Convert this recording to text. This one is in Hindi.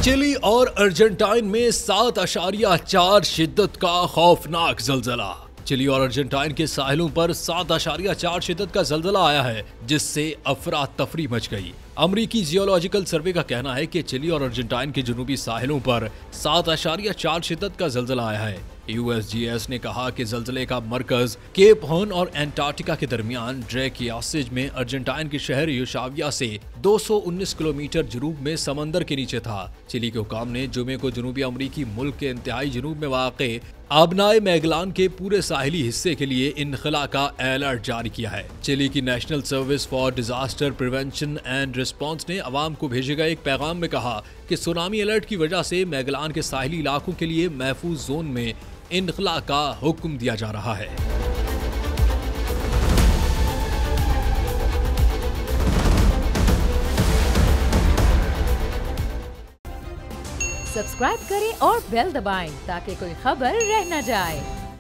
चिली और अर्जेंटाइन में 7.4 शिद्दत का खौफनाक जलजला। चिली और अर्जेंटाइन के साहिलों पर 7.4 शिद्दत का जलजला आया है, जिससे अफरा तफरी मच गई। अमरीकी जियोलॉजिकल सर्वे का कहना है कि चिली और अर्जेंटाइन के जनूबी साहिलों पर 7.4 शिद्दत का जलजला आया है। USGS ने कहा कि जलजले का मरकज केप हॉर्न और एंटार्क्टिका के दरमियान ड्रेक यासिज में अर्जेंटाइन के शहर युशाविया से 219 किलोमीटर जनूब में समंदर के नीचे था। चिली के हुकाम ने जुमे को जनूबी अमरीकी मुल्क के इंतहाई जनूब में वाक़े आबनाए मैगलान के पूरे साहिली हिस्से के लिए इनखला का अलर्ट जारी किया है। चिली की national service for disaster prevention and response ने अवाम को भेजे गए एक पैगाम में कहा कि सुनामी अलर्ट की वजह से मैगलान के साहिली इलाकों के लिए महफूज जोन में इनखला का हुक्म दिया जा रहा है। सब्सक्राइब करें और बेल दबाएं ताकि कोई खबर रह न जाए।